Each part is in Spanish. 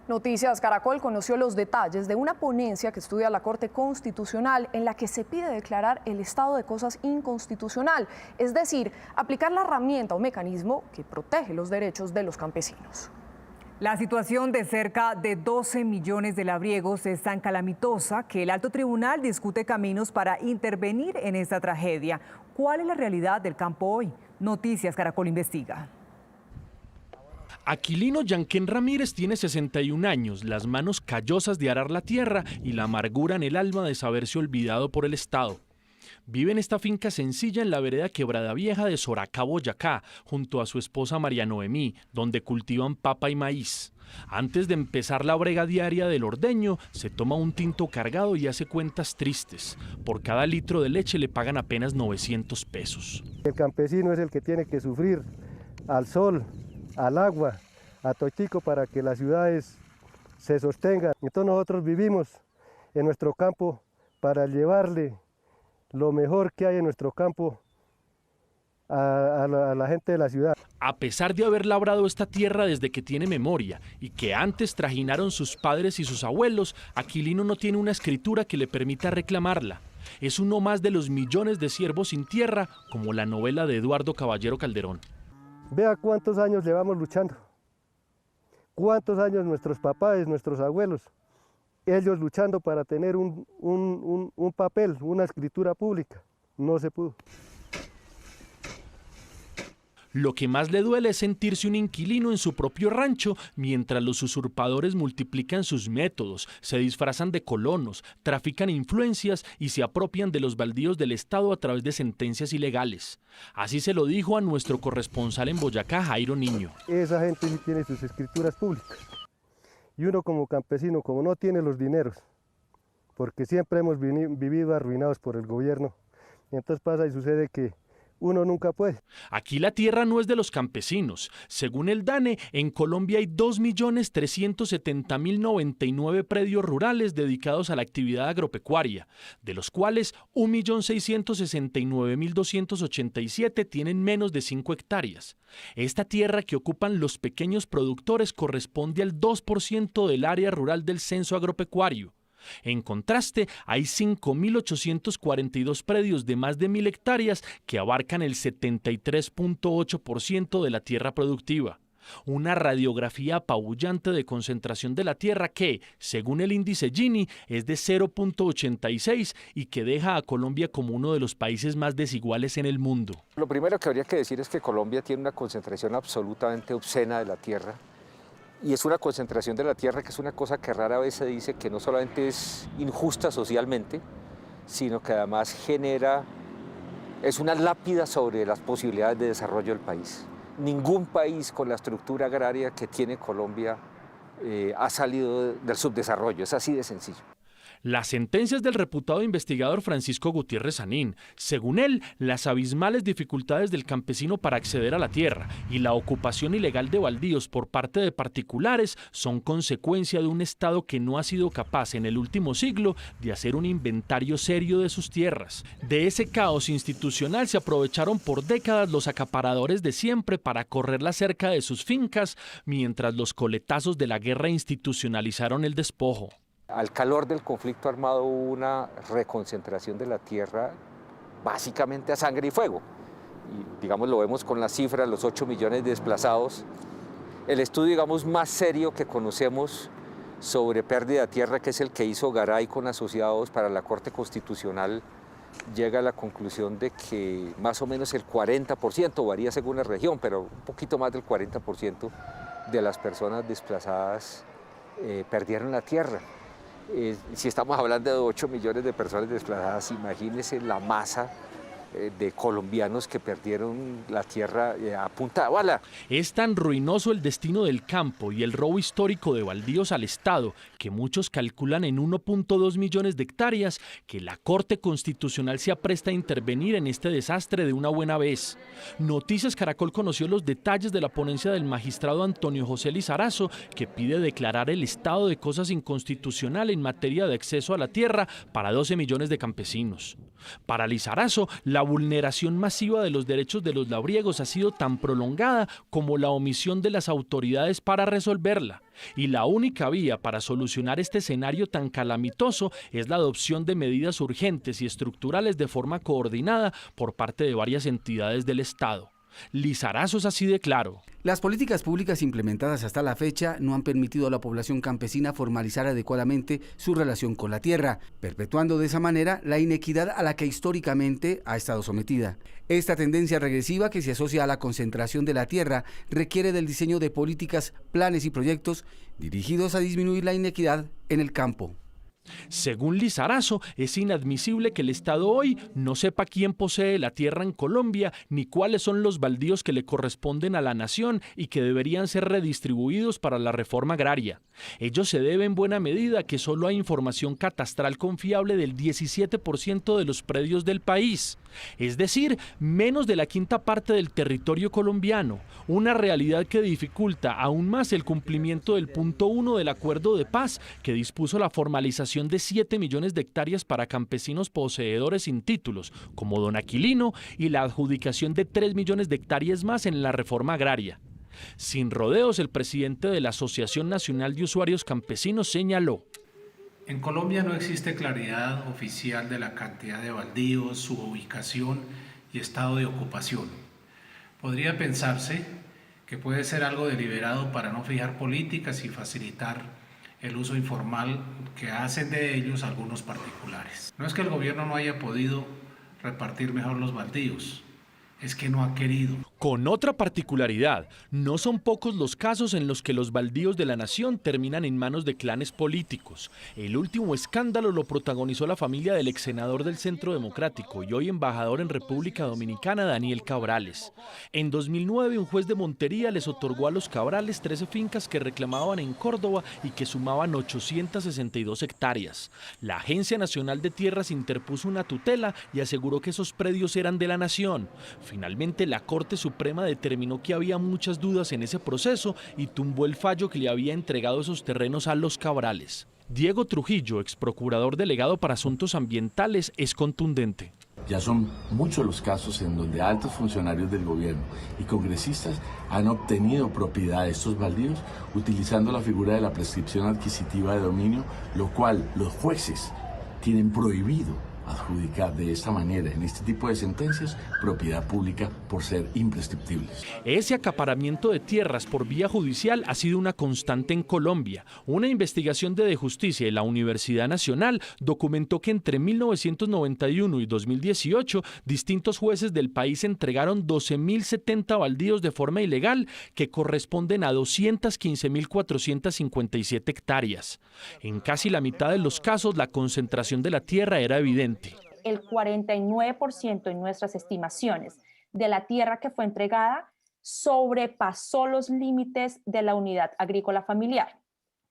Noticias Caracol conoció los detalles de una ponencia que estudia la Corte Constitucional en la que se pide declarar el estado de cosas inconstitucional, es decir, aplicar la herramienta o mecanismo que protege los derechos de los campesinos. La situación de cerca de 12 millones de labriegos es tan calamitosa que el Alto Tribunal discute caminos para intervenir en esta tragedia. ¿Cuál es la realidad del campo hoy? Noticias Caracol investiga. Aquilino Yanquén Ramírez tiene 61 años, las manos callosas de arar la tierra y la amargura en el alma de saberse olvidado por el Estado. Vive en esta finca sencilla en la vereda Quebrada Vieja de Soracá, Boyacá, junto a su esposa María Noemí, donde cultivan papa y maíz. Antes de empezar la brega diaria del ordeño, se toma un tinto cargado y hace cuentas tristes. Por cada litro de leche le pagan apenas 900 pesos. El campesino es el que tiene que sufrir al sol, al agua, a totico para que las ciudades se sostengan. Entonces nosotros vivimos en nuestro campo para llevarle lo mejor que hay en nuestro campo a la gente de la ciudad. A pesar de haber labrado esta tierra desde que tiene memoria y que antes trajinaron sus padres y sus abuelos, Aquilino no tiene una escritura que le permita reclamarla. Es uno más de los millones de siervos sin tierra, como la novela de Eduardo Caballero Calderón. Vea cuántos años llevamos luchando, cuántos años nuestros papás, nuestros abuelos, ellos luchando para tener un papel, una escritura pública. No se pudo. Lo que más le duele es sentirse un inquilino en su propio rancho, mientras los usurpadores multiplican sus métodos, se disfrazan de colonos, trafican influencias y se apropian de los baldíos del Estado a través de sentencias ilegales. Así se lo dijo a nuestro corresponsal en Boyacá, Jairo Niño. Esa gente sí tiene sus escrituras públicas. Y uno como campesino, como no tiene los dineros, porque siempre hemos vivido arruinados por el gobierno, entonces pasa y sucede que uno nunca puede. Aquí la tierra no es de los campesinos. Según el DANE, en Colombia hay 2.370.099 predios rurales dedicados a la actividad agropecuaria, de los cuales 1.669.287 tienen menos de 5 hectáreas. Esta tierra que ocupan los pequeños productores corresponde al 2% del área rural del censo agropecuario. En contraste, hay 5.842 predios de más de 1.000 hectáreas que abarcan el 73.8% de la tierra productiva. Una radiografía apabullante de concentración de la tierra que, según el índice Gini, es de 0.86 y que deja a Colombia como uno de los países más desiguales en el mundo. Lo primero que habría que decir es que Colombia tiene una concentración absolutamente obscena de la tierra. Y es una concentración de la tierra que es una cosa que rara vez se dice, que no solamente es injusta socialmente, sino que además es una lápida sobre las posibilidades de desarrollo del país. Ningún país con la estructura agraria que tiene Colombia ha salido del subdesarrollo, es así de sencillo. Las sentencias del reputado investigador Francisco Gutiérrez Sanín, según él, las abismales dificultades del campesino para acceder a la tierra y la ocupación ilegal de baldíos por parte de particulares son consecuencia de un Estado que no ha sido capaz en el último siglo de hacer un inventario serio de sus tierras. De ese caos institucional se aprovecharon por décadas los acaparadores de siempre para correrla cerca de sus fincas, mientras los coletazos de la guerra institucionalizaron el despojo. Al calor del conflicto armado hubo una reconcentración de la tierra básicamente a sangre y fuego. Y, digamos, lo vemos con la cifra, los 8 millones de desplazados. El estudio, digamos, más serio que conocemos sobre pérdida de tierra, que es el que hizo Garay con asociados para la Corte Constitucional, llega a la conclusión de que más o menos el 40%, varía según la región, pero un poquito más del 40% de las personas desplazadas perdieron la tierra. Si estamos hablando de 8 millones de personas desplazadas, imagínense la masa de colombianos que perdieron la tierra a punta de bala. Es tan ruinoso el destino del campo y el robo histórico de baldíos al Estado, que muchos calculan en 1.2 millones de hectáreas, que la Corte Constitucional se apresta a intervenir en este desastre de una buena vez. Noticias Caracol conoció los detalles de la ponencia del magistrado Antonio José Lizarazo, que pide declarar el estado de cosas inconstitucional en materia de acceso a la tierra para 12 millones de campesinos. Para Lizarazo, la vulneración masiva de los derechos de los labriegos ha sido tan prolongada como la omisión de las autoridades para resolverla. Y la única vía para solucionar este escenario tan calamitoso es la adopción de medidas urgentes y estructurales de forma coordinada por parte de varias entidades del Estado. Lizarazo es así de claro. Las políticas públicas implementadas hasta la fecha no han permitido a la población campesina formalizar adecuadamente su relación con la tierra, perpetuando de esa manera la inequidad a la que históricamente ha estado sometida. Esta tendencia regresiva que se asocia a la concentración de la tierra requiere del diseño de políticas, planes y proyectos dirigidos a disminuir la inequidad en el campo. Según Lizarazo, es inadmisible que el Estado hoy no sepa quién posee la tierra en Colombia ni cuáles son los baldíos que le corresponden a la nación y que deberían ser redistribuidos para la reforma agraria. Ello se debe en buena medida a que solo hay información catastral confiable del 17% de los predios del país, es decir, menos de la quinta parte del territorio colombiano, una realidad que dificulta aún más el cumplimiento del punto 1 del acuerdo de paz que dispuso la formalización de 7 millones de hectáreas para campesinos poseedores sin títulos, como don Aquilino, y la adjudicación de 3 millones de hectáreas más en la reforma agraria. Sin rodeos, el presidente de la Asociación Nacional de Usuarios Campesinos señaló: en Colombia no existe claridad oficial de la cantidad de baldíos, su ubicación y estado de ocupación. Podría pensarse que puede ser algo deliberado para no fijar políticas y facilitar el uso informal que hacen de ellos algunos particulares. No es que el gobierno no haya podido repartir mejor los baldíos, es que no ha querido. Con otra particularidad, no son pocos los casos en los que los baldíos de la nación terminan en manos de clanes políticos. El último escándalo lo protagonizó la familia del ex senador del Centro Democrático y hoy embajador en República Dominicana, Daniel Cabrales. En 2009, un juez de Montería les otorgó a los Cabrales 13 fincas que reclamaban en Córdoba y que sumaban 862 hectáreas. La Agencia Nacional de Tierras interpuso una tutela y aseguró que esos predios eran de la nación. Finalmente, la Corte Suprema determinó que había muchas dudas en ese proceso y tumbó el fallo que le había entregado esos terrenos a los Cabrales. Diego Trujillo, ex procurador delegado para asuntos ambientales, es contundente. Ya son muchos los casos en donde altos funcionarios del gobierno y congresistas han obtenido propiedad de estos baldíos utilizando la figura de la prescripción adquisitiva de dominio, lo cual los jueces tienen prohibido adjudicar de esta manera, en este tipo de sentencias, propiedad pública por ser imprescriptibles. Ese acaparamiento de tierras por vía judicial ha sido una constante en Colombia. Una investigación de Justicia y la Universidad Nacional documentó que entre 1991 y 2018, distintos jueces del país entregaron 12.070 baldíos de forma ilegal, que corresponden a 215.457 hectáreas. En casi la mitad de los casos, la concentración de la tierra era evidente. El 49% en nuestras estimaciones de la tierra que fue entregada sobrepasó los límites de la unidad agrícola familiar,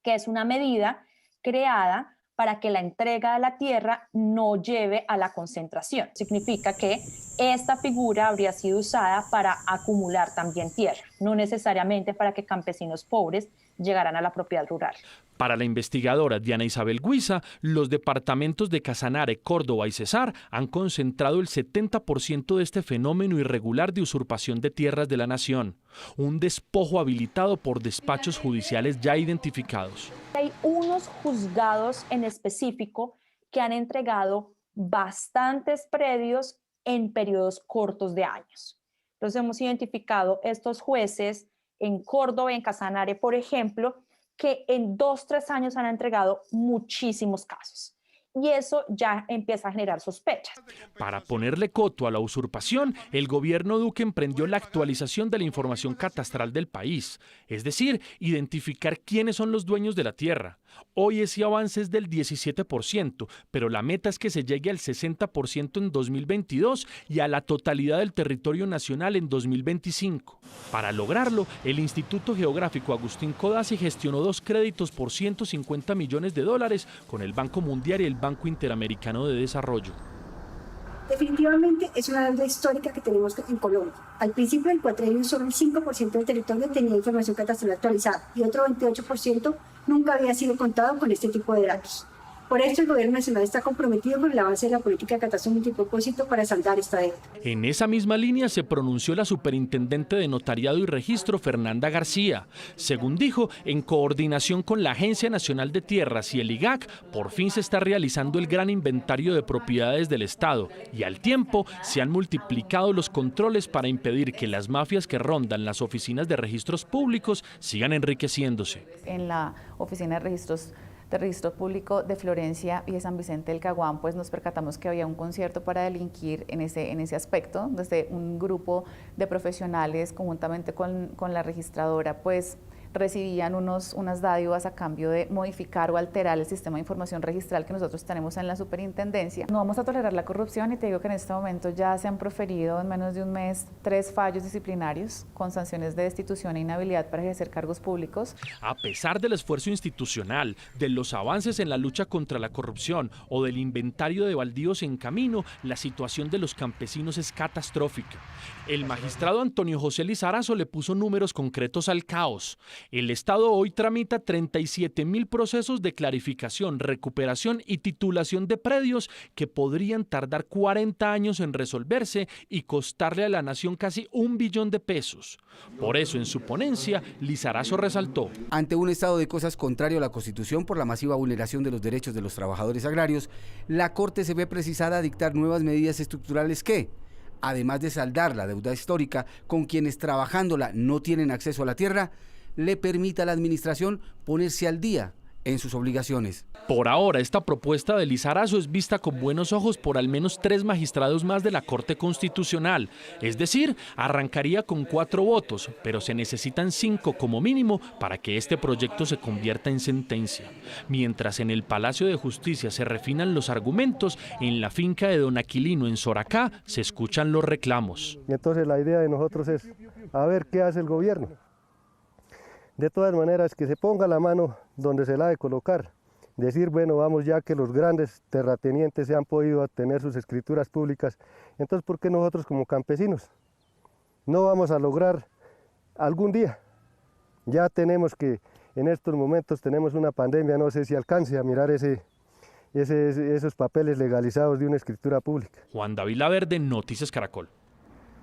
que es una medida creada para que la entrega de la tierra no lleve a la concentración. Significa que esta figura habría sido usada para acumular también tierra, no necesariamente para que campesinos pobres llegaran a la propiedad rural. Para la investigadora Diana Isabel Guiza, los departamentos de Casanare, Córdoba y Cesar han concentrado el 70% de este fenómeno irregular de usurpación de tierras de la nación, un despojo habilitado por despachos judiciales ya identificados. Hay unos juzgados en específico que han entregado bastantes predios en periodos cortos de años. Entonces hemos identificado estos jueces en Córdoba y en Casanare, por ejemplo, que en 2-3 años han entregado muchísimos casos. Y eso ya empieza a generar sospechas. Para ponerle coto a la usurpación, el gobierno Duque emprendió la actualización de la información catastral del país, es decir, identificar quiénes son los dueños de la tierra. Hoy ese avance es del 17%, pero la meta es que se llegue al 60% en 2022 y a la totalidad del territorio nacional en 2025. Para lograrlo, el Instituto Geográfico Agustín Codazzi gestionó 2 créditos por $150 millones con el Banco Mundial y el Banco Interamericano de Desarrollo. Definitivamente es una deuda histórica que tenemos en Colombia. Al principio del cuatrienio solo el 5% del territorio tenía información catastral actualizada y otro 28% nunca había sido contado con este tipo de datos. Por esto el Gobierno Nacional está comprometido con el avance de la política de catastro multipropósito para saldar esta deuda. En esa misma línea se pronunció la superintendente de Notariado y Registro, Fernanda García. Según dijo, en coordinación con la Agencia Nacional de Tierras y el IGAC, por fin se está realizando el gran inventario de propiedades del Estado y al tiempo se han multiplicado los controles para impedir que las mafias que rondan las oficinas de registros públicos sigan enriqueciéndose. En la oficina de registro público de Florencia y de San Vicente del Caguán, pues nos percatamos que había un concierto para delinquir en ese aspecto, desde un grupo de profesionales conjuntamente con la registradora, pues recibían unas dádivas a cambio de modificar o alterar el sistema de información registral que nosotros tenemos en la superintendencia. No vamos a tolerar la corrupción y te digo que en este momento ya se han proferido en menos de un mes 3 fallos disciplinarios con sanciones de destitución e inhabilidad para ejercer cargos públicos. A pesar del esfuerzo institucional, de los avances en la lucha contra la corrupción o del inventario de baldíos en camino, la situación de los campesinos es catastrófica. El magistrado Antonio José Lizarazo le puso números concretos al caos. El Estado hoy tramita 37.000 procesos de clarificación, recuperación y titulación de predios que podrían tardar 40 años en resolverse y costarle a la nación casi 1 billón de pesos. Por eso, en su ponencia, Lizarazo resaltó: ante un estado de cosas contrario a la Constitución por la masiva vulneración de los derechos de los trabajadores agrarios, la Corte se ve precisada a dictar nuevas medidas estructurales que, además de saldar la deuda histórica con quienes trabajándola no tienen acceso a la tierra, le permita a la administración ponerse al día en sus obligaciones. Por ahora, esta propuesta de Lizarazo es vista con buenos ojos por al menos 3 magistrados más de la Corte Constitucional. Es decir, arrancaría con 4 votos, pero se necesitan 5 como mínimo para que este proyecto se convierta en sentencia. Mientras en el Palacio de Justicia se refinan los argumentos, en la finca de don Aquilino en Soracá se escuchan los reclamos. Entonces la idea de nosotros es a ver qué hace el gobierno. De todas maneras, que se ponga la mano donde se la ha de colocar. Decir, bueno, vamos, ya que los grandes terratenientes se han podido obtener sus escrituras públicas, entonces ¿por qué nosotros como campesinos no vamos a lograr algún día? Ya tenemos que, en estos momentos tenemos una pandemia, no sé si alcance a mirar esos papeles legalizados de una escritura pública. Juan David Laverde, Noticias Caracol.